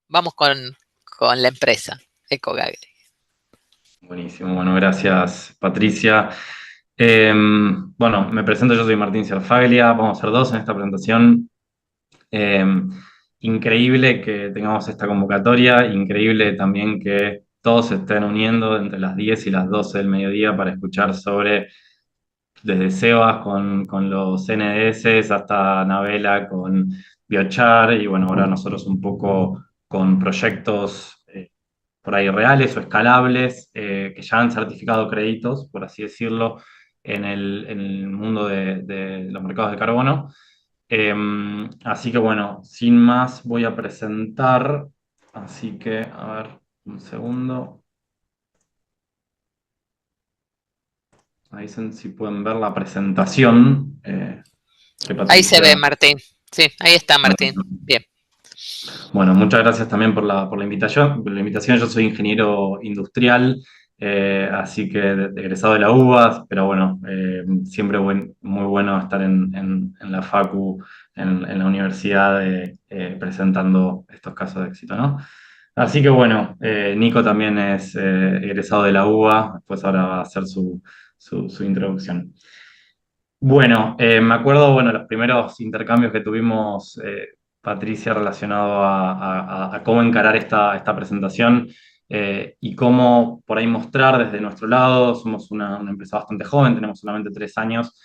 vamos con la empresa, Ecogagri. Buenísimo, bueno, gracias Patricia. Bueno, me presento, yo soy Martín Ciarfaglia, vamos a ser dos en esta presentación. Eh, Increíble que tengamos esta convocatoria, increíble también que todos se estén uniendo entre las 10 y las 12 del mediodía para escuchar sobre, desde Sebas con los NDS hasta Navela con Biochar y bueno, ahora nosotros un poco con proyectos por ahí reales o escalables que ya han certificado créditos, por así decirlo, en el mundo de los mercados de carbono. Así que bueno, sin más voy a presentar, así que a ver, un segundo. Ahí dicen si pueden ver la presentación que Ahí se ve, Patricia. Martín. Sí, ahí está, Martín. Bueno, Bien. bueno, muchas gracias también por la invitación. Yo soy ingeniero industrial, así que de egresado de la UBA, pero bueno, siempre muy bueno estar en la Facu, en la universidad, presentando estos casos de éxito, ¿no? Así que bueno, Nico también es egresado de la UBA, pues ahora va a hacer su introducción. Bueno, me acuerdo, bueno, los primeros intercambios que tuvimos, Patricia, relacionado a cómo encarar esta presentación y cómo por ahí mostrar desde nuestro lado. Somos una empresa bastante joven, tenemos solamente 3 años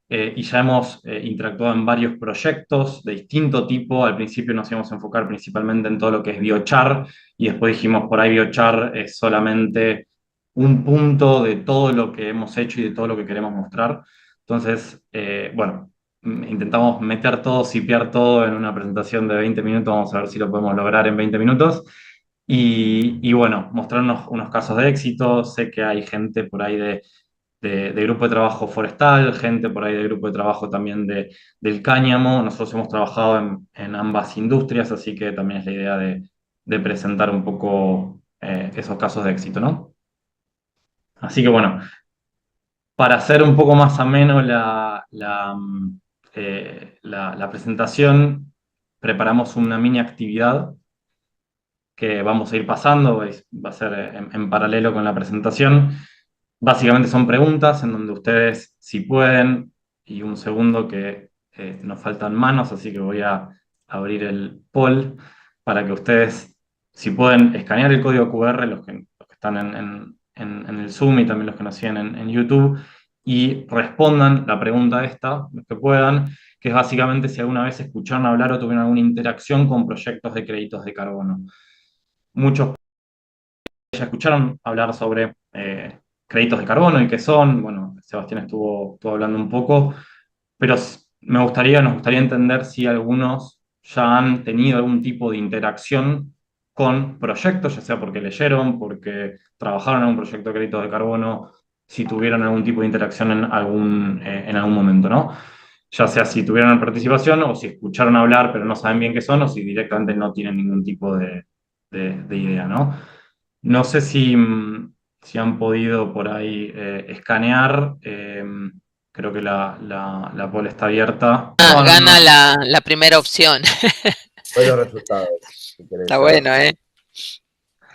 y ya hemos interactuado en varios proyectos de distinto tipo. Al principio nos íbamos a enfocar principalmente en todo lo que es biochar y después dijimos por ahí biochar es solamente un punto de todo lo que hemos hecho y de todo lo que queremos mostrar. Entonces, bueno, intentamos meter todo, sipear todo en una presentación de 20 minutos, vamos a ver si lo podemos lograr en 20 minutos. Y bueno, mostrarnos unos casos de éxito. Sé que hay gente por ahí de grupo de trabajo forestal, gente por ahí de grupo de trabajo también del cáñamo. Nosotros hemos trabajado en ambas industrias, así que también es la idea de presentar un poco esos casos de éxito, ¿no? Así que bueno, para hacer un poco más ameno la presentación, preparamos una mini actividad que vamos a ir pasando, va a ser en paralelo con la presentación. Básicamente son preguntas en donde ustedes, si pueden, y un segundo que nos faltan manos, así que voy a abrir el poll para que ustedes, si pueden, escanear el código QR, los que están en el Zoom y también los que nos siguen en YouTube, y respondan la pregunta esta, los que puedan, que es básicamente si alguna vez escucharon hablar o tuvieron alguna interacción con proyectos de créditos de carbono. Muchos ya escucharon hablar sobre créditos de carbono y qué son. Bueno, Sebastián estuvo hablando un poco, pero nos gustaría entender si algunos ya han tenido algún tipo de interacción con proyectos, ya sea porque leyeron, porque trabajaron en un proyecto de créditos de carbono, si tuvieron algún tipo de interacción en algún momento, ¿no? Ya sea si tuvieron participación o si escucharon hablar pero no saben bien qué son o si directamente no tienen ningún tipo de idea, ¿no? No sé si han podido por ahí escanear. Creo que la poll está abierta. Ah, No, no, gana no. la primera opción. Buenos resultados, si querés, Está Seba. bueno, ¿eh?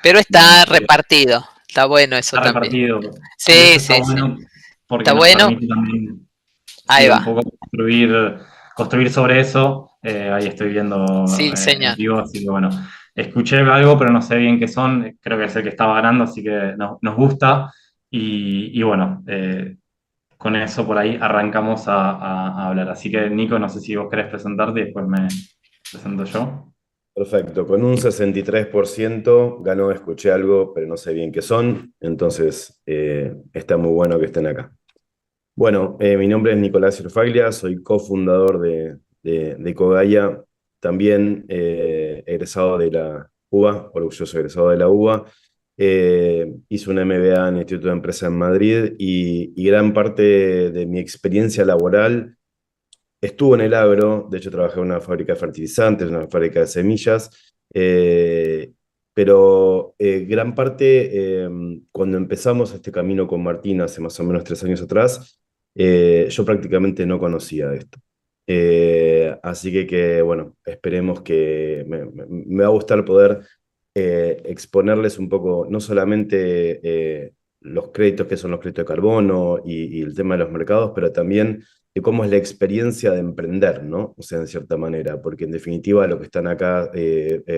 Pero Bien, está repartido. Está bueno eso está también. repartido. Y Sí, eso está sí, sí. bueno porque Está nos bueno. permite también, Ahí sí, un va. poco construir sobre eso. Ahí estoy viendo Sí, en señor. vivo, así que bueno, escuché algo, pero no sé bien qué son. Creo que es el que estaba ganando, así que nos gusta. Y bueno, con eso por ahí arrancamos a hablar. Así que, Nico, no sé si vos querés presentarte y después me presento yo. Perfecto, con un 63% ganó, escuché algo, pero no sé bien qué son, entonces está muy bueno que estén acá. Bueno, mi nombre es Nicolás Irfaglia, soy cofundador de Cogaya, también egresado de la UBA, orgulloso egresado de la UBA. Hice un MBA en el Instituto de Empresa en Madrid y gran parte de mi experiencia laboral estuvo en el agro. De hecho trabajé en una fábrica de fertilizantes, una fábrica de semillas, pero gran parte, cuando empezamos este camino con Martín hace más o menos 3 años atrás, yo prácticamente no conocía esto. Así bueno, esperemos que me va a gustar poder exponerles un poco, no solamente los créditos, que son los créditos de carbono y el tema de los mercados, pero también de cómo es la experiencia de emprender, ¿no? O sea, en cierta manera, porque en definitiva lo que están acá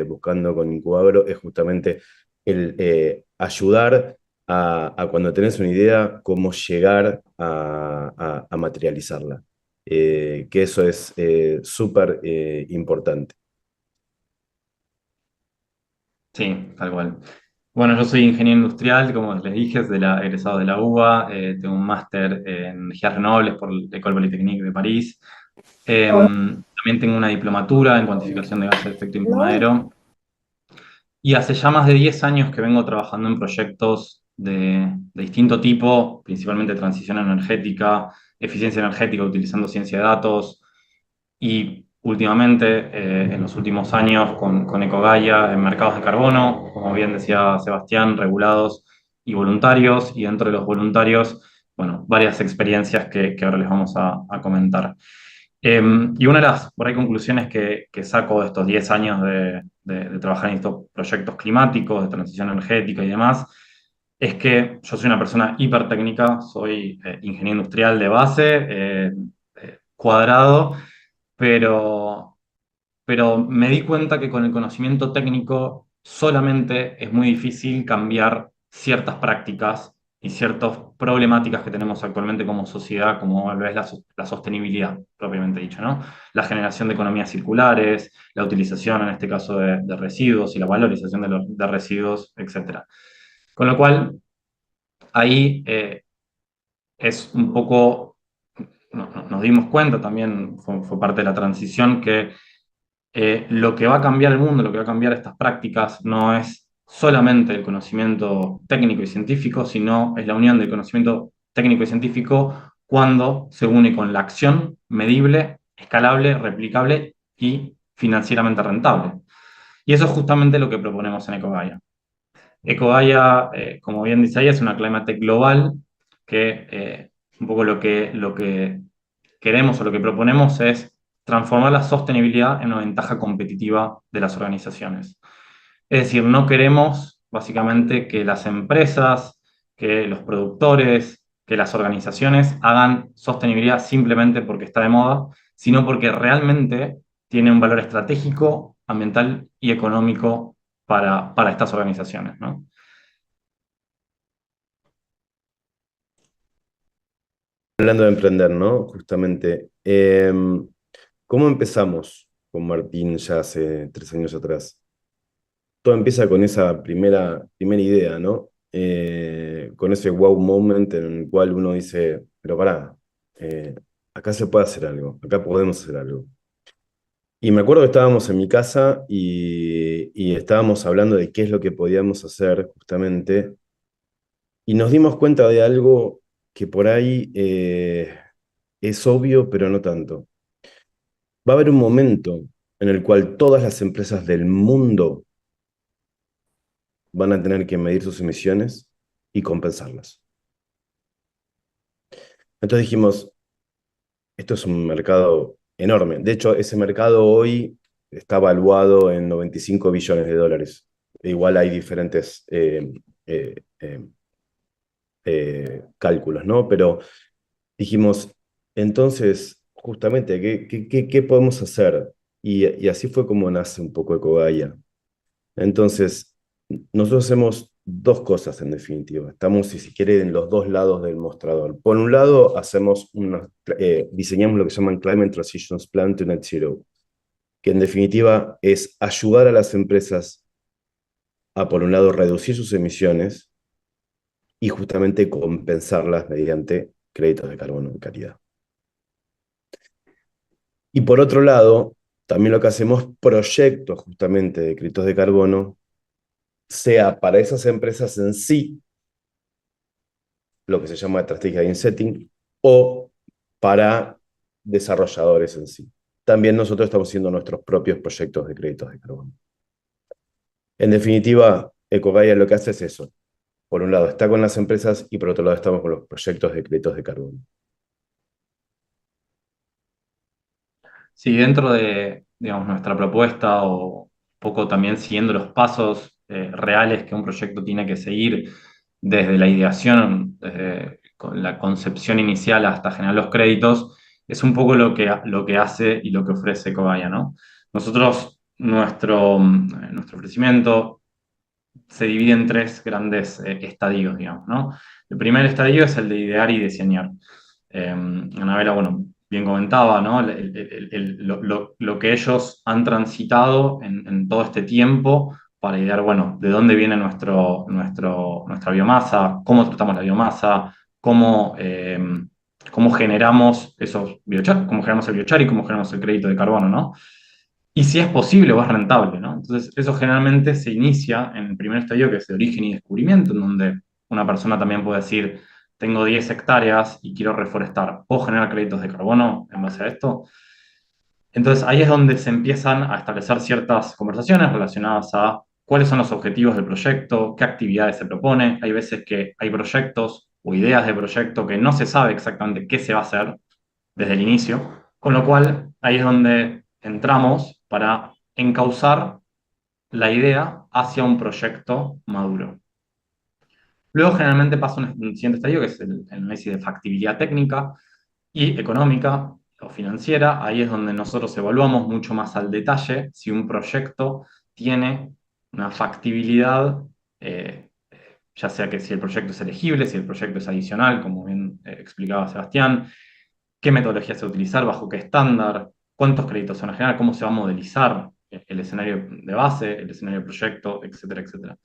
buscando con Incubagro es justamente el ayudar a cuando tenés una idea, cómo llegar a materializarla. Que eso es súper importante. Sí, tal cual. Bueno, yo soy ingeniero industrial, como les dije, egresado de la UBA, tengo un máster en energías renovables por la École Polytechnique de París. También tengo una diplomatura en cuantificación de gases de efecto invernadero. Y hace ya más de 10 años que vengo trabajando en proyectos de distinto tipo, principalmente transición energética, eficiencia energética utilizando ciencia de datos, y últimamente, en los últimos años, con Ecogaia en mercados de carbono, como bien decía Sebastián, regulados y voluntarios, y dentro de los voluntarios, bueno, varias experiencias que ahora les vamos a comentar. Y una de las por ahí conclusiones que saco de estos 10 años de trabajar en estos proyectos climáticos, de transición energética y demás, es que yo soy una persona hipertécnica, soy ingeniero industrial de base, cuadrado, pero, pero me di cuenta que con el conocimiento técnico solamente es muy difícil cambiar ciertas prácticas y ciertas problemáticas que tenemos actualmente como sociedad, como lo es la sostenibilidad, propiamente dicho, ¿no? La generación de economías circulares, la utilización, en este caso, de residuos y la valorización de residuos, etc. Con lo cual, ahí es un poco, nos dimos cuenta también, fue parte de la transición, que lo que va a cambiar el mundo, lo que va a cambiar estas prácticas, no es solamente el conocimiento técnico y científico, sino es la unión del conocimiento técnico y científico cuando se une con la acción medible, escalable, replicable y financieramente rentable. Y eso es justamente lo que proponemos en Ecogaia. Ecogaia, como bien dice ahí, es una climate tech global que un poco lo que queremos o lo que proponemos es transformar la sostenibilidad en una ventaja competitiva de las organizaciones. Es decir, no queremos básicamente que las empresas, que los productores, que las organizaciones hagan sostenibilidad simplemente porque está de moda, sino porque realmente tiene un valor estratégico, ambiental y económico para estas organizaciones, ¿no? Hablando de emprender, ¿no? Justamente. ¿Cómo empezamos con Martín ya hace 3 años atrás? Todo empieza con esa primera idea, ¿no? Con ese wow moment en el cual uno dice, pero pará, acá se puede hacer algo, acá podemos hacer algo. Y me acuerdo que estábamos en mi casa y estábamos hablando de qué es lo que podíamos hacer justamente, y nos dimos cuenta de algo que por ahí es obvio, pero no tanto. Va a haber un momento en el cual todas las empresas del mundo van a tener que medir sus emisiones y compensarlas. Entonces dijimos, esto es un mercado enorme. De hecho, ese mercado hoy está valuado en 95 billones de dólares. E igual hay diferentes eh, eh, cálculos, ¿no? Pero dijimos, entonces, justamente, ¿qué podemos hacer? Y así fue como nace un poco Ecogaia. Entonces, nosotros hacemos dos cosas en definitiva. Estamos, si se quiere, en los dos lados del mostrador. Por un lado, diseñamos lo que se llaman Climate Transitions Plan to Net Zero, que en definitiva es ayudar a las empresas a, por un lado, reducir sus emisiones y justamente compensarlas mediante créditos de carbono de calidad. Y por otro lado, también lo que hacemos, proyectos justamente de créditos de carbono, sea para esas empresas en sí, lo que se llama estrategia de insetting, o para desarrolladores en sí. También nosotros estamos haciendo nuestros propios proyectos de créditos de carbono. En definitiva, Ecogaia lo que hace es eso. Por un lado está con las empresas y por otro lado estamos con los proyectos de créditos de carbono. Sí, dentro de, digamos, nuestra propuesta o un poco también siguiendo los pasos reales que un proyecto tiene que seguir desde la ideación, desde la concepción inicial hasta generar los créditos, es un poco lo que hace y lo que ofrece Cobaya, ¿no? Nosotros, nuestro ofrecimiento se divide en tres grandes estadios, digamos, ¿no? El primer estadio es el de idear y diseñar. Anabela, bueno, bien comentaba, ¿no? Lo que ellos han transitado en todo este tiempo para idear, bueno, de dónde viene nuestra biomasa, cómo tratamos la biomasa, cómo generamos esos biochar, cómo generamos el biochar y cómo generamos el crédito de carbono, ¿no? Y si es posible o es rentable, ¿no? Entonces, eso generalmente se inicia en el primer estadio, que es de origen y descubrimiento, en donde una persona también puede decir, tengo 10 hectáreas y quiero reforestar, ¿puedo generar créditos de carbono en base a esto? Entonces, ahí es donde se empiezan a establecer ciertas conversaciones relacionadas a cuáles son los objetivos del proyecto, qué actividades se propone. Hay veces que hay proyectos o ideas de proyecto que no se sabe exactamente qué se va a hacer desde el inicio, con lo cual ahí es donde entramos para encauzar la idea hacia un proyecto maduro. Luego generalmente pasa un siguiente estadio, que es el análisis de factibilidad técnica y económica o financiera. Ahí es donde nosotros evaluamos mucho más al detalle si un proyecto tiene una factibilidad, eh, ya sea que si el proyecto es elegible, si el proyecto es adicional, como bien explicaba Sebastián, qué metodología se va a utilizar, bajo qué estándar, cuántos créditos se van a generar, cómo se va a modelizar el escenario de base, el escenario de proyecto, etcétera, etcétera.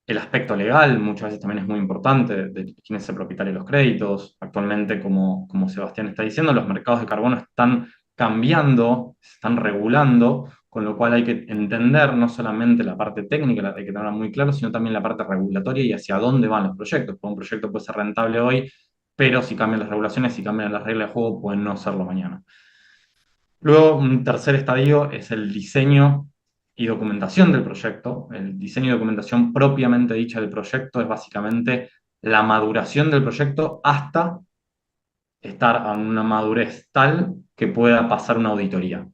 El aspecto legal muchas veces también es muy importante, de quién es el propietario de los créditos. Actualmente, como Sebastián está diciendo, los mercados de carbono están cambiando, se están regulando, con lo cual hay que entender no solamente la parte técnica, hay que tenerla muy claro, sino también la parte regulatoria y hacia dónde van los proyectos. Porque un proyecto puede ser rentable hoy, pero si cambian las regulaciones, si cambian las reglas de juego, pueden no serlo mañana. Luego, un tercer estadio es el diseño y documentación del proyecto. El diseño y documentación propiamente dicha del proyecto es básicamente la maduración del proyecto hasta estar a una madurez tal que pueda pasar una auditoría.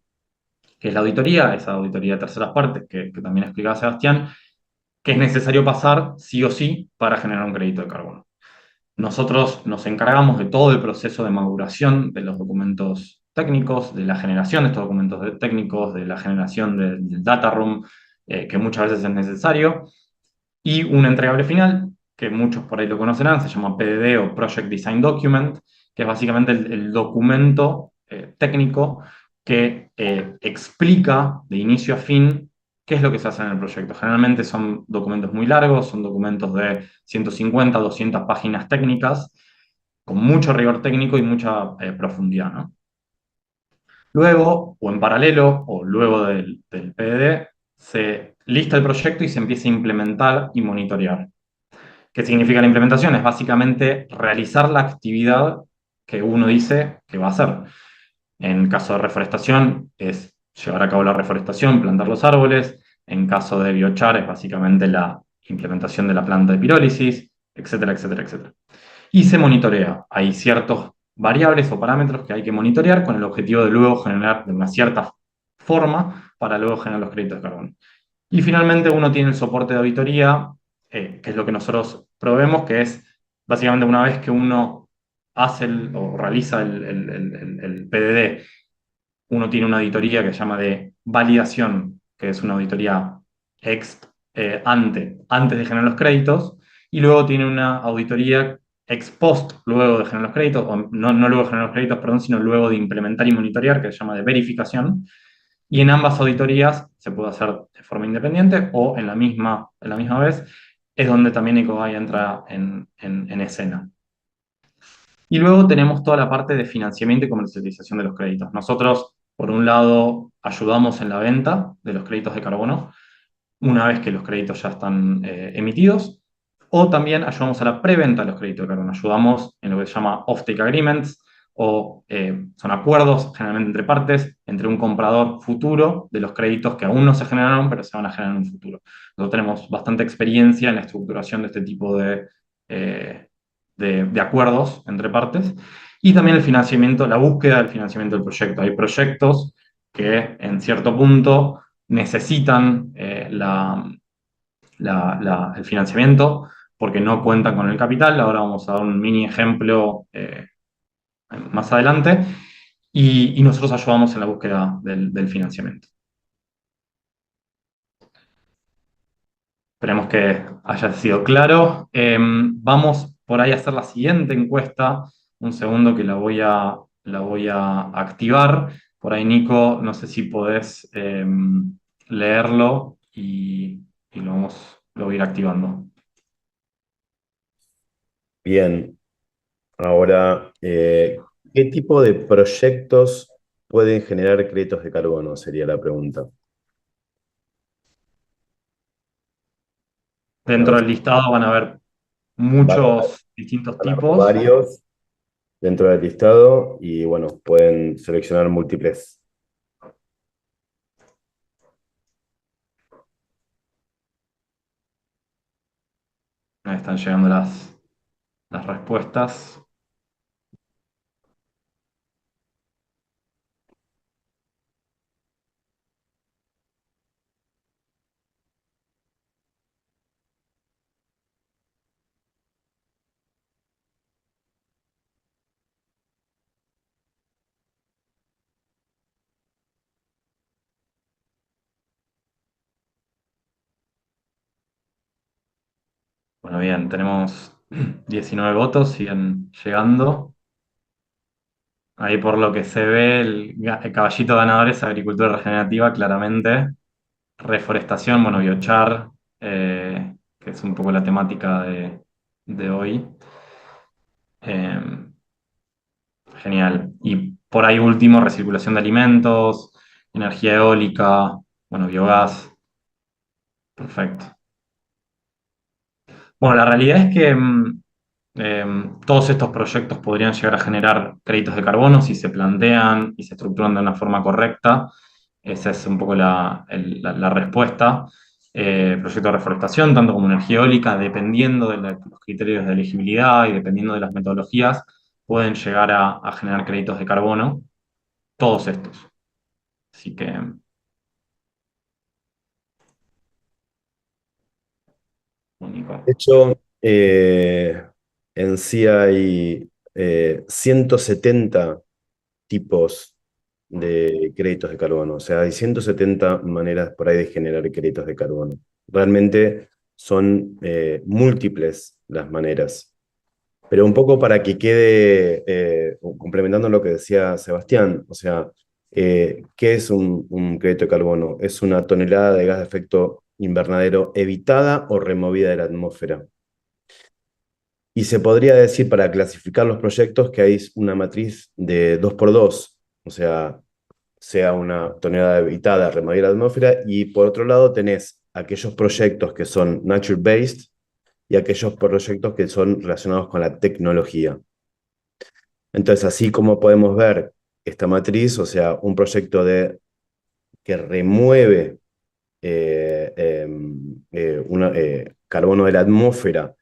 ¿Qué es la auditoría? Esa auditoría de terceras partes que también explicaba Sebastián, que es necesario pasar sí o sí para generar un crédito de carbono. Nosotros nos encargamos de todo el proceso de maduración de los documentos técnicos, de la generación de estos documentos técnicos, de la generación del data room, que muchas veces es necesario, y un entregable final, que muchos por ahí lo conocerán, se llama PDD o Project Design Document, que es básicamente el documento técnico que explica de inicio a fin qué es lo que se hace en el proyecto. Generalmente son documentos muy largos, son documentos de 150, 200 páginas técnicas, con mucho rigor técnico y mucha profundidad, ¿no? Luego, o en paralelo, o luego del PDD, se lista el proyecto y se empieza a implementar y monitorear. ¿Qué significa la implementación? Es básicamente realizar la actividad que uno dice que va a hacer. En caso de reforestación, es llevar a cabo la reforestación, plantar los árboles. En caso de biochar, es básicamente la implementación de la planta de pirólisis, etcétera, etcétera, etcétera. Y se monitorea. Hay ciertos variables o parámetros que hay que monitorear con el objetivo de luego generar de una cierta forma para luego generar los créditos de carbono. Y finalmente uno tiene el soporte de auditoría, que es lo que nosotros proveemos, que es básicamente una vez que uno hace o realiza el PDD, uno tiene una auditoría que se llama de validación, que es una auditoría antes de generar los créditos, y luego tiene una auditoría ex post, luego de generar los créditos, o no luego de generar los créditos, perdón, sino luego de implementar y monitorear, que se llama de verificación. Y en ambas auditorías se puede hacer de forma independiente o en la misma vez, es donde también Ecogai entra en escena. Y luego tenemos toda la parte de financiamiento y comercialización de los créditos. Nosotros, por un lado, ayudamos en la venta de los créditos de carbono una vez que los créditos ya están emitidos, o también ayudamos a la preventa de los créditos de carbono. Ayudamos en lo que se llama off-take agreements, o son acuerdos generalmente entre partes, entre un comprador futuro de los créditos que aún no se generaron, pero se van a generar en un futuro. Nosotros tenemos bastante experiencia en la estructuración de este tipo de acuerdos entre partes. Y también el financiamiento, la búsqueda del financiamiento del proyecto. Hay proyectos que en cierto punto necesitan el financiamiento porque no cuentan con el capital. Ahora vamos a dar un mini ejemplo más adelante. Y nosotros ayudamos en la búsqueda del financiamiento. Esperemos que haya sido claro. Vamos por ahí a hacer la siguiente encuesta. Un segundo que la voy a activar. Por ahí, Nico, no sé si podés leerlo y lo voy a ir activando. Bien, ahora, ¿qué tipo de proyectos pueden generar créditos de carbono? Sería la pregunta. A Dentro ver, del listado van a haber van muchos distintos a haber tipos. varios dentro del listado y bueno, pueden seleccionar múltiples. Ahí están llegando las respuestas. Bueno, bien, tenemos 19 votos, siguen llegando. Ahí por lo que se ve, el caballito ganador es agricultura regenerativa, claramente. Reforestación, bueno, biochar, que es un poco la temática de hoy. Eh, Genial. Y por ahí último, recirculación de alimentos, energía eólica, bueno, biogás. Perfecto. Bueno, la realidad es que todos estos proyectos podrían llegar a generar créditos de carbono si se plantean y se estructuran de una forma correcta. Esa es un poco la respuesta. Proyecto de reforestación, tanto como energía eólica, dependiendo de los criterios de elegibilidad y dependiendo de las metodologías, pueden llegar a generar créditos de carbono, todos estos. Así que, único. De hecho, en sí hay 170 tipos de créditos de carbono. O sea, hay 170 maneras por ahí de generar créditos de carbono. Realmente son múltiples las maneras. Pero un poco para que quede, complementando lo que decía Sebastián, o sea, ¿qué es un crédito de carbono? Es una tonelada de gas de efecto invernadero evitada o removida de la atmósfera. Y se podría decir, para clasificar los proyectos, que hay una matriz de 2 por 2, o sea una tonelada evitada, removida de la atmósfera, y por otro lado tenés aquellos proyectos que son nature-based y aquellos proyectos que son relacionados con la tecnología. Entonces, así como podemos ver esta matriz, o sea, un proyecto que remueve carbono de la atmósfera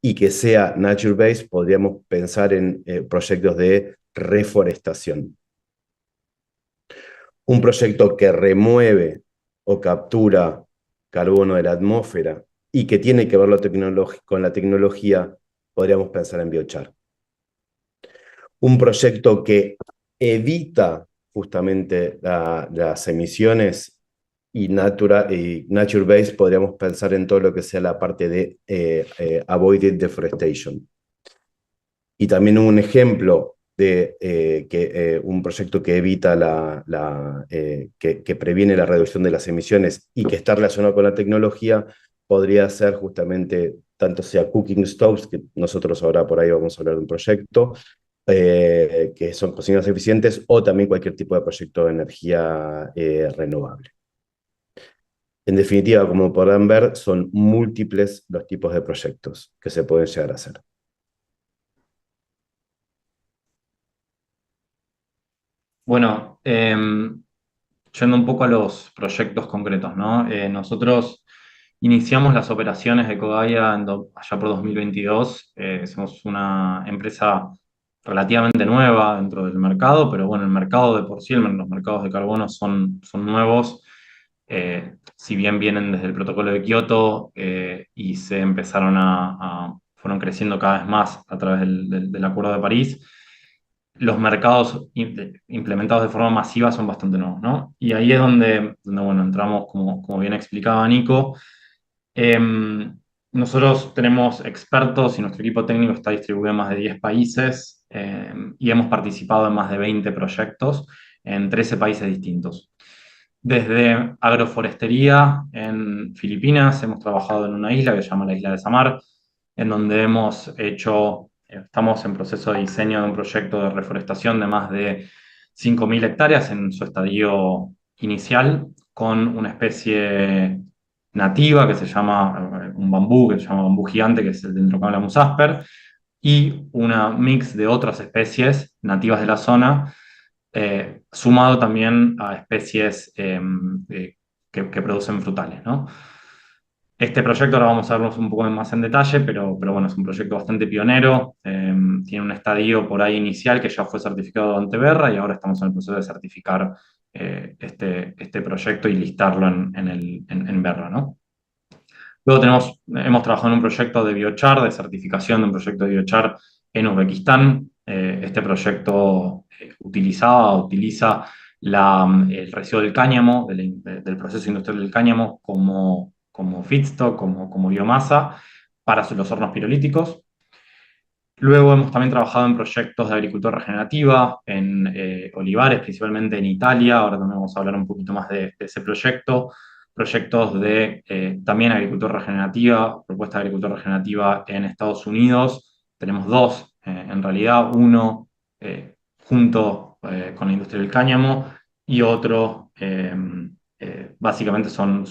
y que sea nature-based, podríamos pensar en proyectos de reforestación. Un proyecto que remueve o captura carbono de la atmósfera y que tiene que ver con la tecnología, podríamos pensar en biochar. Un proyecto que evita justamente las emisiones y nature-based, podríamos pensar en todo lo que sea la parte de avoided deforestation. Y también un ejemplo de un proyecto que evita que previene la reducción de las emisiones y que está relacionado con la tecnología, podría ser justamente, tanto sea cooking stoves, que nosotros ahora por ahí vamos a hablar de un proyecto, que son cocinas eficientes, o también cualquier tipo de proyecto de energía renovable. En definitiva, como podrán ver, son múltiples los tipos de proyectos que se pueden llegar a hacer. Bueno, yendo un poco a los proyectos concretos, ¿no? Nosotros iniciamos las operaciones de Cogaya allá por 2022. Somos una empresa relativamente nueva dentro del mercado, pero bueno, el mercado de por sí, los mercados de carbono son nuevos, si bien vienen desde el protocolo de Kioto y se empezaron fueron creciendo cada vez más a través del Acuerdo de París, los mercados implementados de forma masiva son bastante nuevos, ¿no? Y ahí es donde bueno, entramos, como bien explicaba Nico. Nosotros tenemos expertos y nuestro equipo técnico está distribuido en más de 10 países y hemos participado en más de 20 proyectos en 13 países distintos. Desde agroforestería en Filipinas, hemos trabajado en una isla que se llama la isla de Samar, en donde estamos en proceso de diseño de un proyecto de reforestación de más de 5.000 hectáreas en su estadio inicial, con una especie nativa que se llama un bambú, que se llama bambú gigante, que es el Dendrocalamus asper, y una mix de otras especies nativas de la zona, sumado también a especies que producen frutales, ¿no? Este proyecto ahora vamos a verlos un poco más en detalle, pero bueno, es un proyecto bastante pionero. Tiene un estadio por ahí inicial que ya fue certificado ante Verra y ahora estamos en el proceso de certificar este proyecto y listarlo en Verra, ¿no? Luego hemos trabajado en un proyecto de biochar, de certificación de un proyecto de biochar en Uzbekistán. Este proyecto utiliza el residuo del cáñamo, del proceso industrial del cáñamo, como feedstock, como biomasa para los hornos pirolíticos. Luego hemos también trabajado en proyectos de agricultura regenerativa, en olivares, principalmente en Italia. Ahora también vamos a hablar un poquito más de ese proyecto. Proyectos de también agricultura regenerativa, propuesta de agricultura regenerativa en Estados Unidos. Tenemos dos, en realidad, uno junto con la industria del cáñamo y otro, básicamente son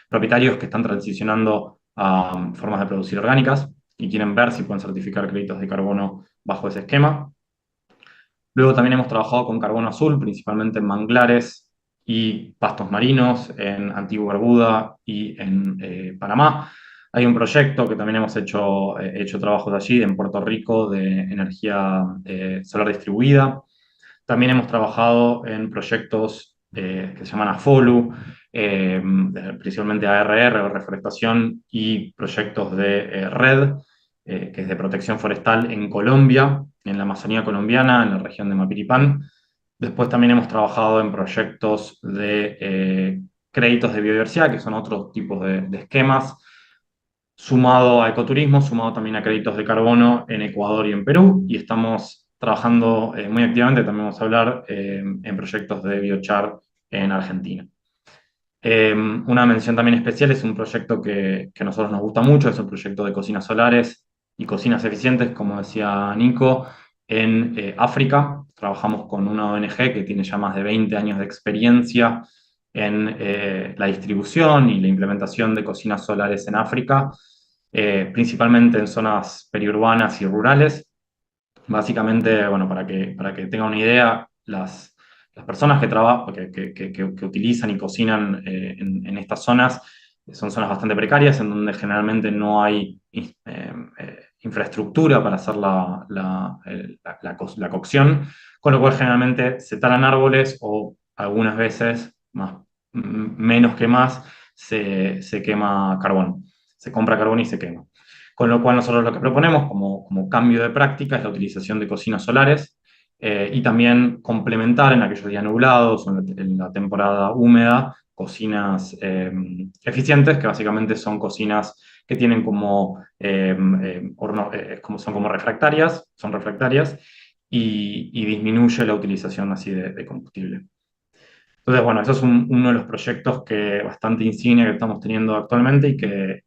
propietarios que están transicionando a formas de producir orgánicas y quieren ver si pueden certificar créditos de carbono bajo ese esquema. Luego también hemos trabajado con carbono azul, principalmente en manglares y pastos marinos, en Antigua y Barbuda y en Panamá. Hay un proyecto que también hemos hecho trabajos allí, en Puerto Rico, de energía solar distribuida. También hemos trabajado en proyectos que se llaman AFOLU, principalmente ARR o reforestación, y proyectos de RED, que es de protección forestal en Colombia, en la Amazonía colombiana, en la región de Mapiripán. Después también hemos trabajado en proyectos de créditos de biodiversidad, que son otros tipos de esquemas, sumado a ecoturismo, sumado también a créditos de carbono en Ecuador y en Perú, y estamos trabajando muy activamente, también vamos a hablar, en proyectos de biochar en Argentina. Una mención también especial es un proyecto que a nosotros nos gusta mucho, es un proyecto de cocinas solares y cocinas eficientes, como decía Nico, en África. Trabajamos con una ONG que tiene ya más de 20 años de experiencia en la distribución y la implementación de cocinas solares en África, principalmente en zonas periurbanas y rurales. Básicamente, bueno, para que tengan una idea, las personas que utilizan y cocinan en estas zonas son zonas bastante precarias, en donde generalmente no hay infraestructura para hacer la cocción, con lo cual generalmente se talan árboles o algunas veces, menos que más, se quema carbón. Se compra carbón y se quema. Con lo cual nosotros lo que proponemos como cambio de práctica es la utilización de cocinas solares y también complementar en aquellos días nublados o en la temporada húmeda cocinas eficientes, que básicamente son cocinas que tienen son como refractarias, y disminuye la utilización así de combustible. Entonces, bueno, eso es uno de los proyectos bastante insignia que estamos teniendo actualmente y que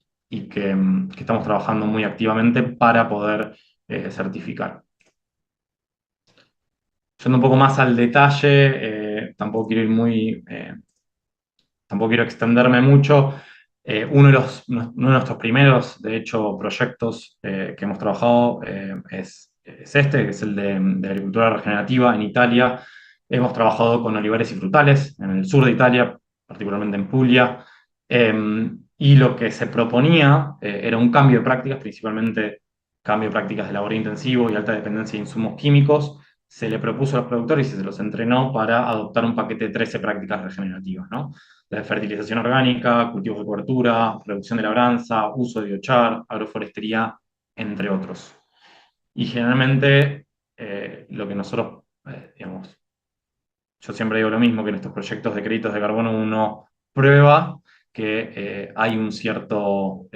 estamos trabajando muy activamente para poder certificar. Yendo un poco más al detalle, tampoco quiero extenderme mucho. Uno de nuestros primeros, de hecho, proyectos que hemos trabajado es este, que es el de agricultura regenerativa en Italia. Hemos trabajado con olivares y frutales en el sur de Italia, particularmente en Puglia. Y lo que se proponía era un cambio de prácticas, principalmente cambio de prácticas de labor intensivo y alta dependencia de insumos químicos, se le propuso a los productores y se los entrenó para adoptar un paquete de 13 prácticas regenerativas, ¿no? La fertilización orgánica, cultivos de cobertura, reducción de labranza, uso de biochar, agroforestería, entre otros. Y generalmente lo que nosotros, digamos, yo siempre digo lo mismo, que en estos proyectos de créditos de carbono uno prueba que hay un cierto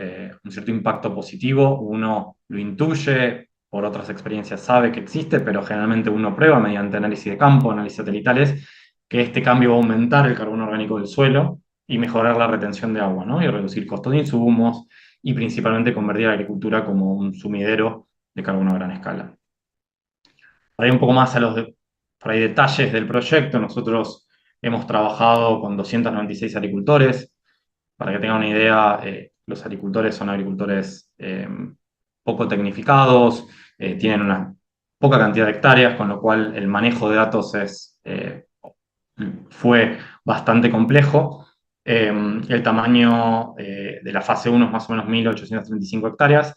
impacto positivo, uno lo intuye, por otras experiencias sabe que existe, pero generalmente uno prueba mediante análisis de campo, análisis satelitales, que este cambio va a aumentar el carbono orgánico del suelo y mejorar la retención de agua, ¿no? Y reducir costos de insumos y principalmente convertir a la agricultura como un sumidero de carbono a gran escala. Para ir un poco más a por ahí detalles del proyecto, nosotros hemos trabajado con 296 agricultores. Para que tengan una idea, los agricultores son agricultores poco tecnificados, tienen una poca cantidad de hectáreas, con lo cual el manejo de datos fue bastante complejo. El tamaño de la fase 1 es más o menos 1.835 hectáreas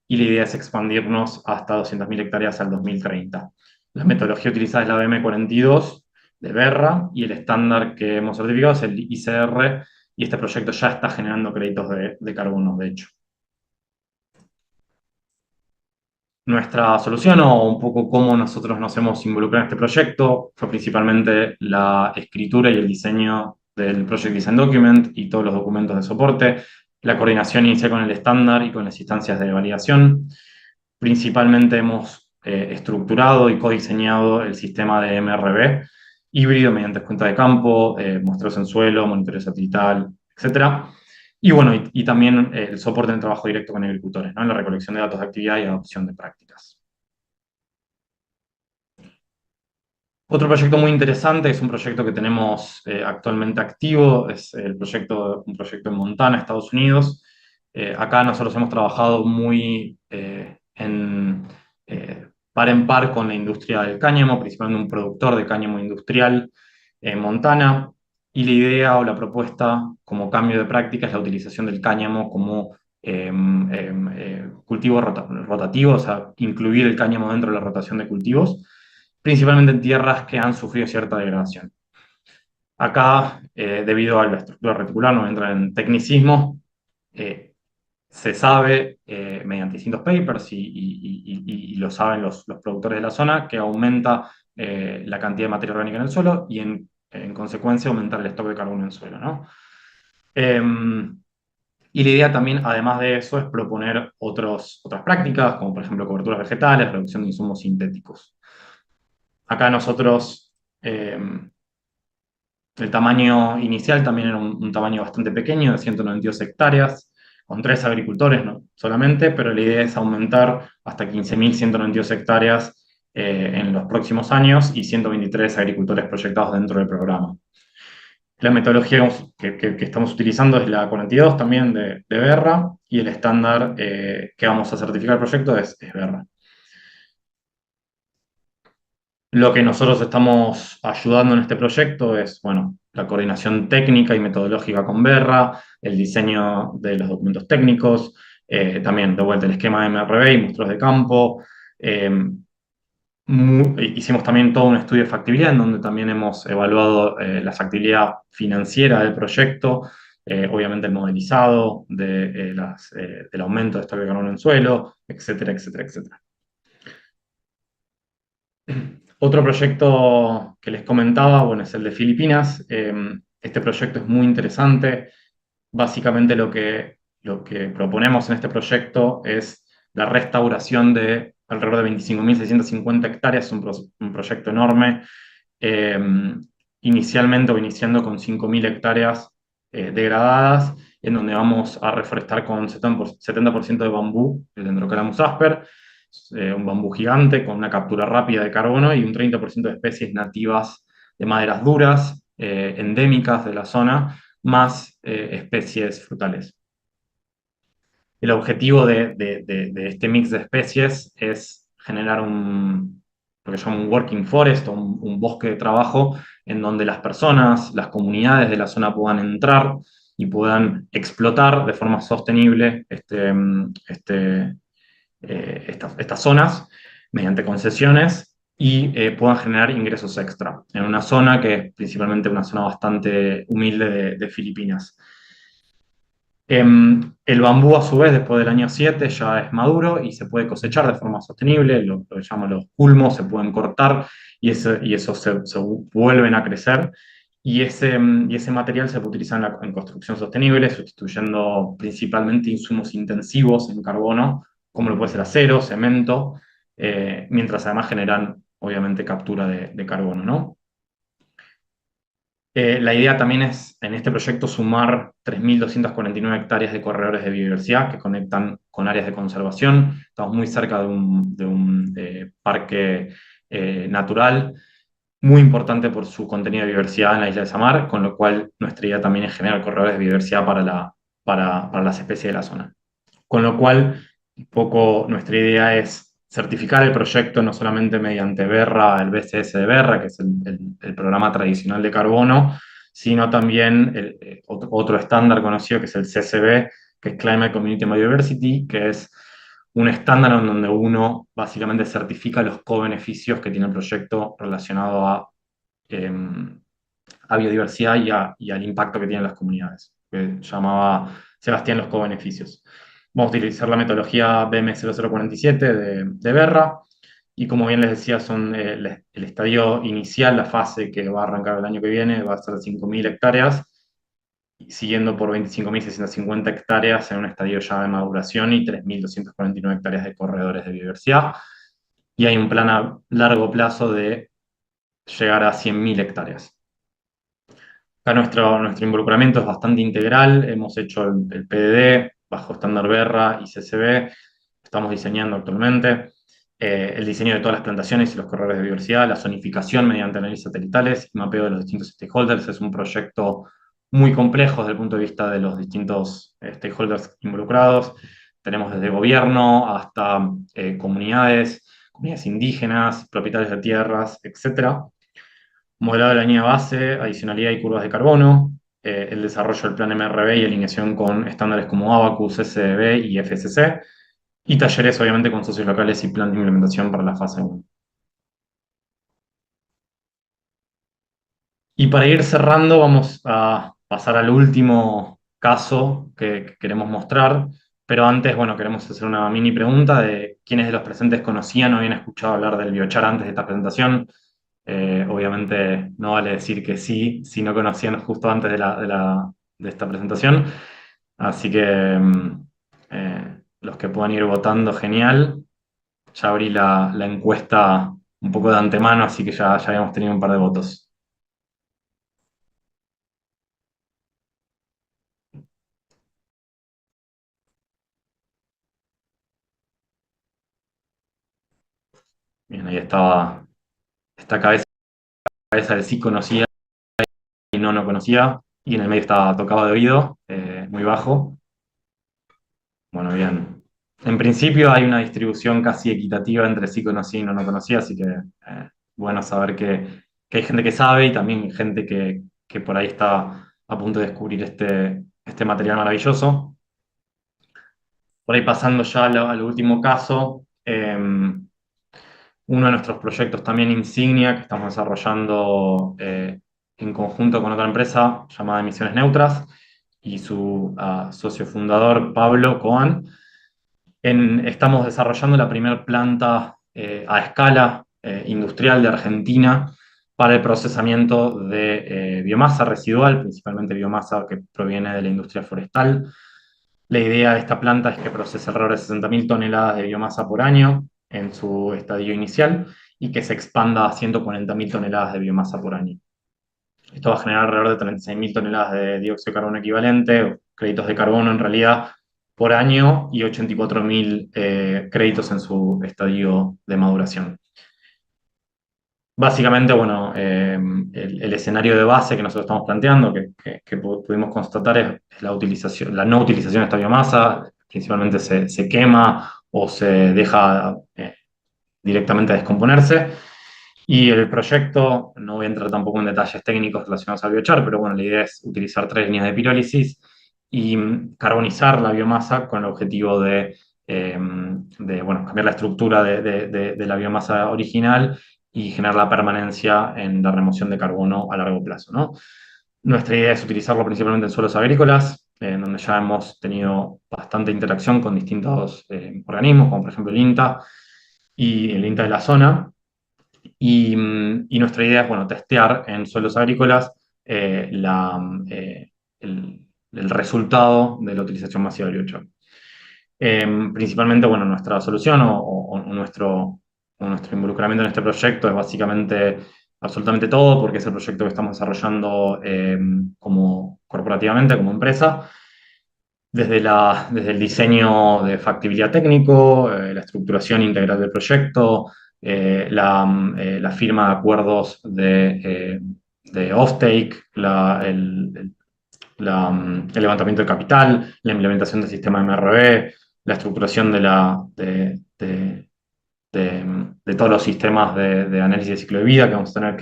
y la idea es expandirnos hasta 200.000 hectáreas al 2030. La metodología utilizada es la BM42 de Berra y el estándar que hemos certificado es el ICR y este proyecto ya está generando créditos de carbono, de hecho. Nuestra solución o un poco cómo nosotros nos hemos involucrado en este proyecto fue principalmente la escritura y el diseño del Project Design Document y todos los documentos de soporte, la coordinación inicial con el estándar y con las instancias de validación. Principalmente hemos estructurado y codiseñado el sistema de MRV híbrido mediante cuenta de campo, muestreos en suelo, monitoreo satelital, etc. Y bueno, y también el soporte en trabajo directo con agricultores, ¿no? En la recolección de datos de actividad y adopción de prácticas. Otro proyecto muy interesante es un proyecto que tenemos actualmente activo, es un proyecto en Montana, Estados Unidos. Acá nosotros hemos trabajado muy par en par con la industria del cáñamo, principalmente un productor de cáñamo industrial en Montana. Y la idea o la propuesta como cambio de práctica es la utilización del cáñamo como cultivo rotativo, o sea, incluir el cáñamo dentro de la rotación de cultivos, principalmente en tierras que han sufrido cierta degradación. Acá, debido a la estructura reticular, no entra en tecnicismo, se sabe mediante distintos papers y lo saben los productores de la zona, que aumenta la cantidad de materia orgánica en el suelo y en consecuencia aumentar el stock de carbono en el suelo, ¿no? Y la idea también, además de eso, es proponer otras prácticas, como por ejemplo coberturas vegetales, reducción de insumos sintéticos. Acá nosotros, el tamaño inicial también era un tamaño bastante pequeño, de 192 hectáreas, con 3 agricultores, ¿no? Solamente, pero la idea es aumentar hasta 15.192 hectáreas en los próximos años y 123 agricultores proyectados dentro del programa. La metodología que estamos utilizando es la 42 también de Berra y el estándar que vamos a certificar el proyecto es Berra. Lo que nosotros estamos ayudando en este proyecto es, bueno, la coordinación técnica y metodológica con Berra, el diseño de los documentos técnicos, también de vuelta el esquema de MRV y muestros de campo. Hicimos también todo un estudio de factibilidad en donde también hemos evaluado la factibilidad financiera del proyecto, obviamente el modelizado del aumento de stock de carbono en suelo, etcétera, etcétera, etcétera. Otro proyecto que les comentaba, bueno, es el de Filipinas. Este proyecto es muy interesante. Básicamente lo que proponemos en este proyecto es la restauración de alrededor de 25.650 hectáreas, un proyecto enorme. Iniciando con 5.000 hectáreas degradadas, en donde vamos a reforestar con 70% de bambú, el Dendrocalamus asper, un bambú gigante con una captura rápida de carbono y un 30% de especies nativas de maderas duras, endémicas de la zona, más especies frutales. El objetivo de este mix de especies es generar lo que se llama un working forest o un bosque de trabajo en donde las personas, las comunidades de la zona puedan entrar y puedan explotar de forma sostenible estas zonas mediante concesiones y puedan generar ingresos extra en una zona que es principalmente una zona bastante humilde de Filipinas. El bambú, a su vez, después del año 7 ya es maduro y se puede cosechar de forma sostenible. Lo que llaman los culmos se pueden cortar y esos se vuelven a crecer. Y ese material se puede utilizar en construcción sostenible, sustituyendo principalmente insumos intensivos en carbono, como lo puede ser acero, cemento, mientras además generan, obviamente, captura de carbono, ¿no? La idea también es, en este proyecto, sumar 3.249 hectáreas de corredores de biodiversidad que conectan con áreas de conservación. Estamos muy cerca de un parque natural, muy importante por su contenido de biodiversidad en la isla de Samar, con lo cual nuestra idea también es generar corredores de biodiversidad para las especies de la zona. Con lo cual, un poco nuestra idea es certificar el proyecto no solamente mediante BERRA, el BCS de BERRA, que es el programa tradicional de carbono, sino también otro estándar conocido que es el CCB, que es Climate Community Biodiversity, que es un estándar en donde uno básicamente certifica los co-beneficios que tiene el proyecto relacionado a biodiversidad y al impacto que tienen las comunidades, que llamaba Sebastián los co-beneficios. Vamos a utilizar la metodología BM0047 de BERRA, y como bien les decía, son el estadio inicial, la fase que va a arrancar el año que viene, va a ser de 5.000 hectáreas, siguiendo por 25.650 hectáreas en un estadio ya de maduración y 3.249 hectáreas de corredores de biodiversidad. Y hay un plan a largo plazo de llegar a 100.000 hectáreas. Acá nuestro involucramiento es bastante integral. Hemos hecho el PDD bajo estándar BERRA y CCB. Estamos diseñando actualmente el diseño de todas las plantaciones y los corredores de biodiversidad, la zonificación mediante análisis satelitales y mapeo de los distintos stakeholders. Es un proyecto muy complejo desde el punto de vista de los distintos stakeholders involucrados. Tenemos desde gobierno hasta comunidades indígenas, propietarios de tierras, etc. Modelado de la línea base, adicionalidad y curvas de carbono, el desarrollo del plan MRB y alineación con estándares como Abacus, SDB y FSC, y talleres obviamente con socios locales y plan de implementación para la fase 1. Y para ir cerrando, vamos a pasar al último caso que queremos mostrar, pero antes, bueno, queremos hacer una mini pregunta de quiénes de los presentes conocían o habían escuchado hablar del biochar antes de esta presentación. Obviamente no vale decir que sí, si no conocían justo antes de esta presentación. Así que los que puedan ir votando, genial. Ya abrí la encuesta un poco de antemano, así que ya habíamos tenido un par de votos. Bien, ahí estaba esta cabeza del sí conocía y no conocía, y en el medio estaba tocado de oído, muy bajo. Bueno, bien. En principio hay una distribución casi equitativa entre sí conocía y no conocía, así que bueno saber que hay gente que sabe y también gente que por ahí está a punto de descubrir este material maravilloso. Por ahí pasando ya al último caso, uno de nuestros proyectos también insignia que estamos desarrollando en conjunto con otra empresa llamada Emisiones Neutras y su socio fundador Pablo Coan. Estamos desarrollando la primera planta a escala industrial de Argentina para el procesamiento de biomasa residual, principalmente biomasa que proviene de la industria forestal. La idea de esta planta es que procese alrededor de 60.000 toneladas de biomasa por año en su estadio inicial y que se expanda a 140.000 toneladas de biomasa por año. Esto va a generar alrededor de 36.000 toneladas de dióxido de carbono equivalente, créditos de carbono en realidad, por año, y 84.000 créditos en su estadio de maduración. Básicamente, bueno, el escenario de base que nosotros estamos planteando, que pudimos constatar, es la no utilización de esta biomasa. Principalmente se quema o se deja directamente a descomponerse. Y el proyecto, no voy a entrar tampoco en detalles técnicos relacionados al biochar, pero bueno, la idea es utilizar 3 líneas de pirólisis y carbonizar la biomasa con el objetivo de bueno, cambiar la estructura de la biomasa original y generar la permanencia en la remoción de carbono a largo plazo, ¿no? Nuestra idea es utilizarlo principalmente en suelos agrícolas, en donde ya hemos tenido bastante interacción con distintos organismos, como por ejemplo el INTA y el INTA de la zona. Y nuestra idea es, bueno, testear en suelos agrícolas el resultado de la utilización masiva del biochar. Principalmente, bueno, nuestra solución o nuestro involucramiento en este proyecto es básicamente absolutamente todo, porque es el proyecto que estamos desarrollando como corporativamente, como empresa, desde el diseño de factibilidad técnico, la estructuración integral del proyecto, la firma de acuerdos de offtake, el levantamiento de capital, la implementación del sistema MRV, la estructuración de todos los sistemas de análisis de ciclo de vida que vamos a tener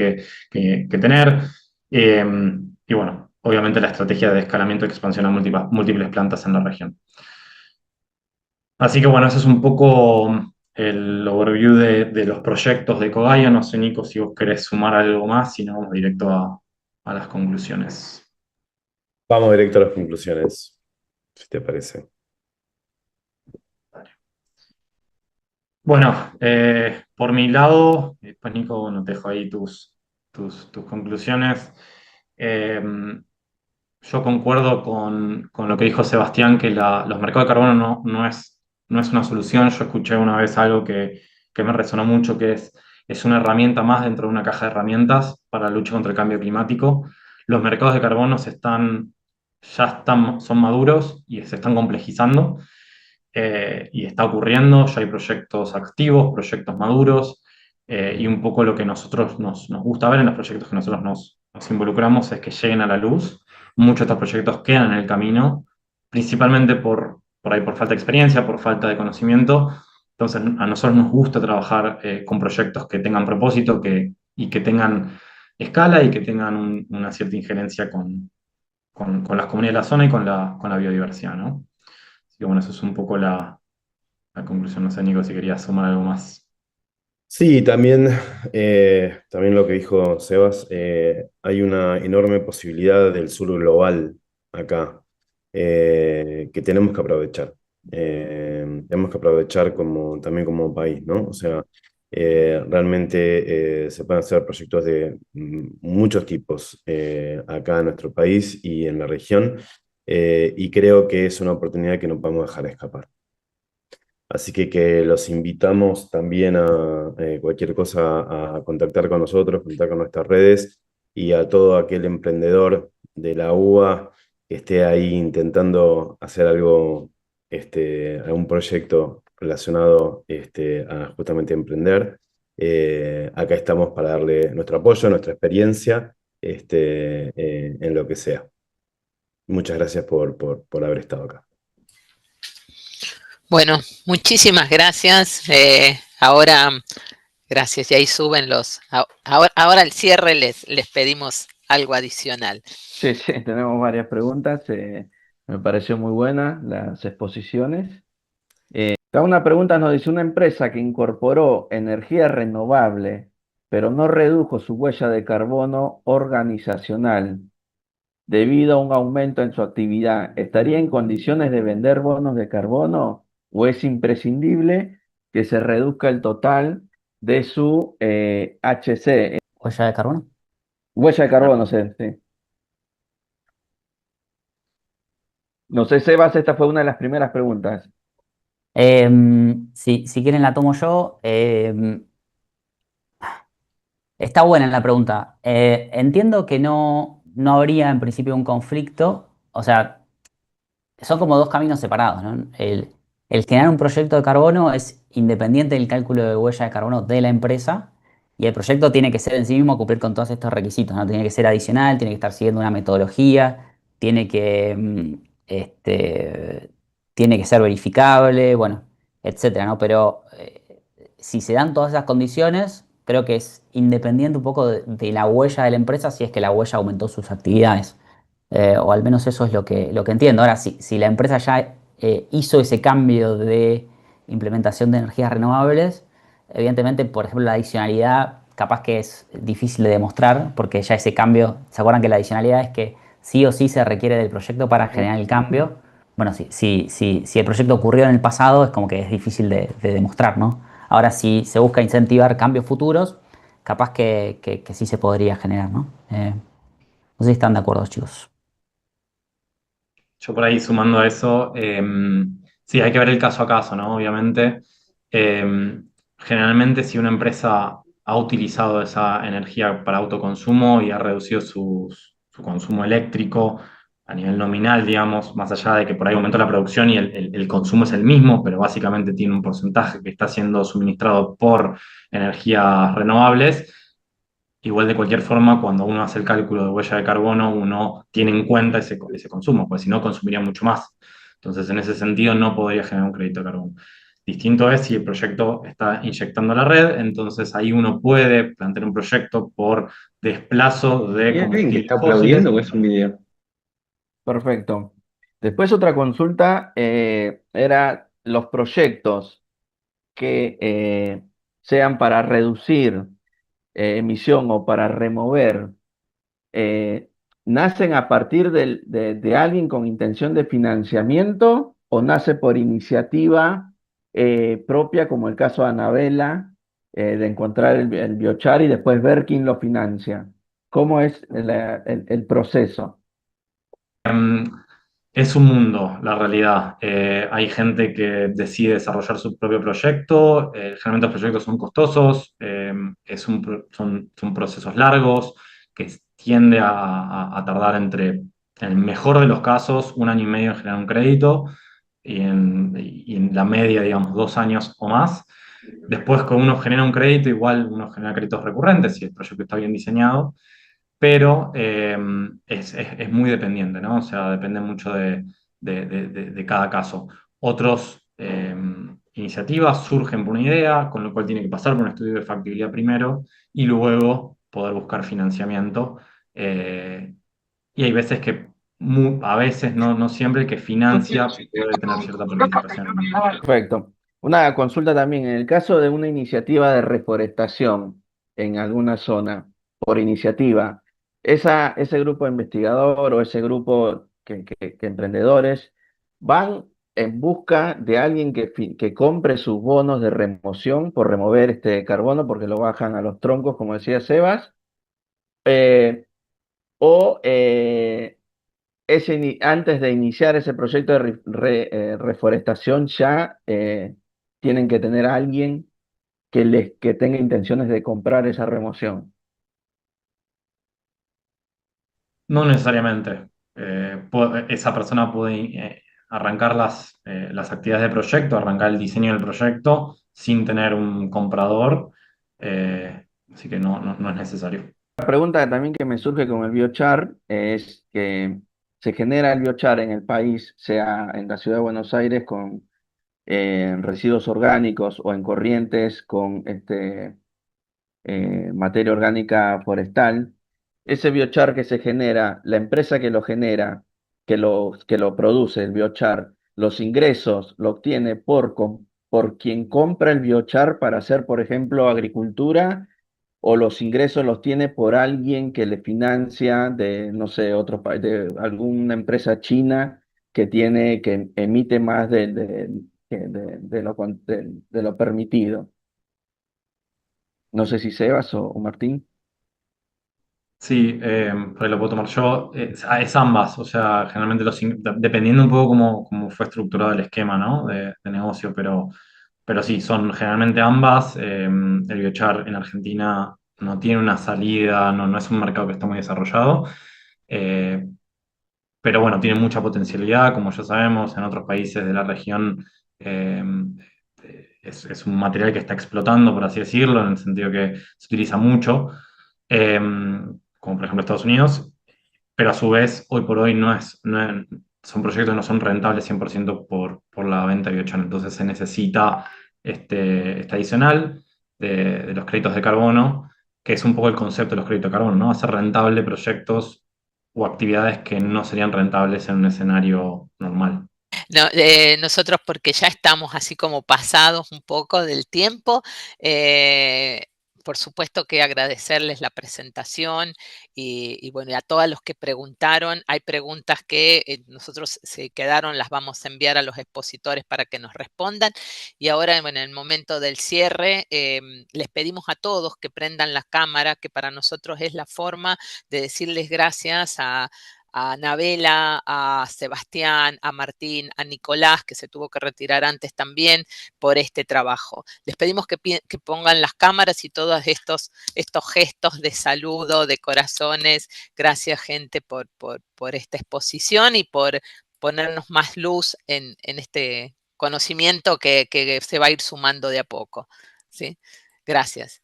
que tener. Y bueno, obviamente la estrategia de escalamiento y expansión a múltiples plantas en la región. Así que bueno, ese es un poco el overview de los proyectos de Ecogaia. No sé, Nico, si vos querés sumar algo más, si no, vamos directo a las conclusiones. Vamos directo a las conclusiones, si te parece. Bueno, por mi lado, después Nico, bueno, te dejo ahí tus conclusiones. Yo concuerdo con lo que dijo Sebastián, que los mercados de carbono no es una solución. Yo escuché una vez algo que me resonó mucho, que es una herramienta más dentro de una caja de herramientas para la lucha contra el cambio climático. Los mercados de carbono son maduros y se están complejizando. Y está ocurriendo, ya hay proyectos activos, proyectos maduros, y un poco lo que nosotros nos gusta ver en los proyectos que nosotros nos involucramos es que lleguen a la luz. Muchos de estos proyectos quedan en el camino, principalmente por ahí por falta de experiencia, por falta de conocimiento. Entonces, a nosotros nos gusta trabajar con proyectos que tengan propósito y que tengan escala y que tengan una cierta injerencia con las comunidades de la zona y con la biodiversidad, ¿no? Así que bueno, eso es un poco la conclusión. No sé, Nico, si querías sumar algo más. Sí, también lo que dijo Sebas, hay una enorme posibilidad del sur global acá, que tenemos que aprovechar. Tenemos que aprovechar también como país, ¿no? O sea, realmente se pueden hacer proyectos de muchos tipos acá en nuestro país y en la región, y creo que es una oportunidad que no podemos dejar escapar. Así que los invitamos también a cualquier cosa a contactar con nosotros, contactar con nuestras redes y a todo aquel emprendedor de la UBA que esté ahí intentando hacer algo, algún proyecto relacionado a justamente emprender. Acá estamos para darle nuestro apoyo, nuestra experiencia en lo que sea. Muchas gracias por haber estado acá. Bueno, muchísimas gracias. Ahora, gracias. Y ahí suben ahora al cierre les pedimos algo adicional. Sí, tenemos varias preguntas. Me pareció muy buena las exposiciones. Acá una pregunta nos dice, una empresa que incorporó energía renovable, pero no redujo su huella de carbono organizacional debido a un aumento en su actividad, ¿estaría en condiciones de vender bonos de carbono o es imprescindible que se reduzca el total de su HC? ¿Huella de carbono? Huella de carbono, sí. No sé, Sebas, esta fue una de las primeras preguntas. Si quieren la tomo yo. Está buena la pregunta. Entiendo que no habría en principio un conflicto. O sea, son como dos caminos separados, ¿no? El generar un proyecto de carbono es independiente del cálculo de huella de carbono de la empresa y el proyecto tiene que ser en sí mismo cumplir con todos estos requisitos, ¿no? Tiene que ser adicional, tiene que estar siguiendo una metodología, tiene que ser verificable, bueno, etcétera, ¿no? Pero si se dan todas esas condiciones, creo que es independiente un poco de la huella de la empresa si es que la huella aumentó sus actividades. O al menos eso es lo que entiendo. Ahora, si la empresa ya hizo ese cambio de implementación de energías renovables. Evidentemente, por ejemplo, la adicionalidad capaz que es difícil de demostrar porque ya ese cambio, ¿se acuerdan que la adicionalidad es que sí o sí se requiere del proyecto para generar el cambio? Bueno, si el proyecto ocurrió en el pasado es como que es difícil de demostrar, ¿no? Ahora, si se busca incentivar cambios futuros, capaz que sí se podría generar, ¿no? No sé si están de acuerdo, chicos. Yo por ahí sumando a eso, sí, hay que ver el caso a caso, ¿no? Obviamente, generalmente si una empresa ha utilizado esa energía para autoconsumo y ha reducido su consumo eléctrico a nivel nominal, digamos, más allá de que por ahí aumentó la producción y el consumo es el mismo, pero básicamente tiene un porcentaje que está siendo suministrado por energías renovables. Igual de cualquier forma, cuando uno hace el cálculo de huella de carbono, uno tiene en cuenta ese consumo, pues si no consumiría mucho más. Entonces, en ese sentido, no podría generar un crédito de carbono. Distinto es si el proyecto está inyectando a la red, entonces ahí uno puede plantear un proyecto por desplazo de ¿Hay alguien que combustibles está fósiles. aplaudiendo o es un video? Perfecto. Después otra consulta era los proyectos que sean para reducir emisión o para remover, eh, ¿nacen a partir de alguien con intención de financiamiento o nace por iniciativa propia, como el caso de Anabela, de encontrar el biochar y después ver quién lo financia? ¿Cómo es el proceso? Es un mundo, la realidad. Hay gente que decide desarrollar su propio proyecto. Generalmente los proyectos son costosos, son procesos largos que tiende a tardar entre, en el mejor de los casos, 1 año y medio en generar un crédito y en la media, digamos, 2 años o más. Después, cuando uno genera un crédito, igual uno genera créditos recurrentes si el proyecto está bien diseñado, pero es muy dependiente, ¿no? O sea, depende mucho de cada caso. Otros iniciativas surgen por una idea, con lo cual tiene que pasar por un estudio de factibilidad primero y luego poder buscar financiamiento. Eh, y hay veces que, a veces, no siempre, el que financia puede tener cierta participación. Perfecto. Una consulta también, en el caso de una iniciativa de reforestación en alguna zona, por iniciativa, ese grupo de investigador o ese grupo que emprendedores van en busca de alguien que compre sus bonos de remoción por remover este carbono, porque lo bajan a los troncos, como decía Sebas, eh, o antes de iniciar ese proyecto de reforestación ya tienen que tener a alguien que tenga intenciones de comprar esa remoción. No necesariamente. Esa persona puede arrancar las actividades de proyecto, arrancar el diseño del proyecto sin tener un comprador, así que no es necesario. La pregunta también que me surge con el biochar es que se genera el biochar en el país, sea en la ciudad de Buenos Aires con residuos orgánicos o en Corrientes con materia orgánica forestal. Ese biochar que se genera, la empresa que lo genera, que lo produce, el biochar, los ingresos lo obtiene por quien compra el biochar para hacer, por ejemplo, agricultura, o los ingresos los tiene por alguien que le financia de, no sé, otro país, de alguna empresa china que emite más de lo permitido. No sé si Sebas o Martín. Sí, por ahí lo puedo tomar yo. Es ambas, o sea, generalmente dependiendo un poco cómo fue estructurado el esquema, ¿no? de negocio, pero sí, son generalmente ambas. El biochar en Argentina no tiene una salida, no es un mercado que está muy desarrollado. Eh, pero bueno, tiene mucha potencialidad, como ya sabemos, en otros países de la región eh, es un material que está explotando, por así decirlo, en el sentido que se utiliza mucho, eh, como por ejemplo Estados Unidos, pero a su vez, hoy por hoy son proyectos que no son rentables 100% por la venta de biochar, entonces se necesita este adicional de los créditos de carbono, que es un poco el concepto de los créditos de carbono, ¿no? Hacer rentable proyectos o actividades que no serían rentables en un escenario normal. No, nosotros porque ya estamos así como pasados un poco del tiempo, por supuesto que agradecerles la presentación y bueno, y a todos los que preguntaron. Hay preguntas que nosotros se quedaron, las vamos a enviar a los expositores para que nos respondan. Y ahora, bueno, en el momento del cierre, les pedimos a todos que prendan la cámara, que para nosotros es la forma de decirles gracias a Anabela, a Sebastián, a Martín, a Nicolás, que se tuvo que retirar antes también, por este trabajo. Les pedimos que pongan las cámaras y todos estos gestos de saludo, de corazones. Gracias, gente, por esta exposición y por ponernos más luz en este conocimiento que se va a ir sumando de a poco, ¿sí? Gracias.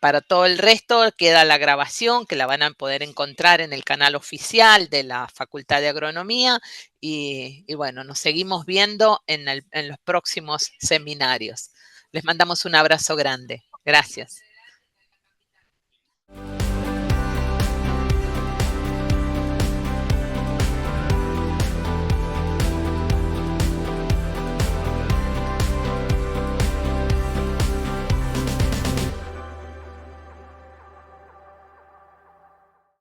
Para todo el resto queda la grabación, que la van a poder encontrar en el canal oficial de la Facultad de Agronomía y bueno, nos seguimos viendo en los próximos seminarios. Les mandamos un abrazo grande. Gracias.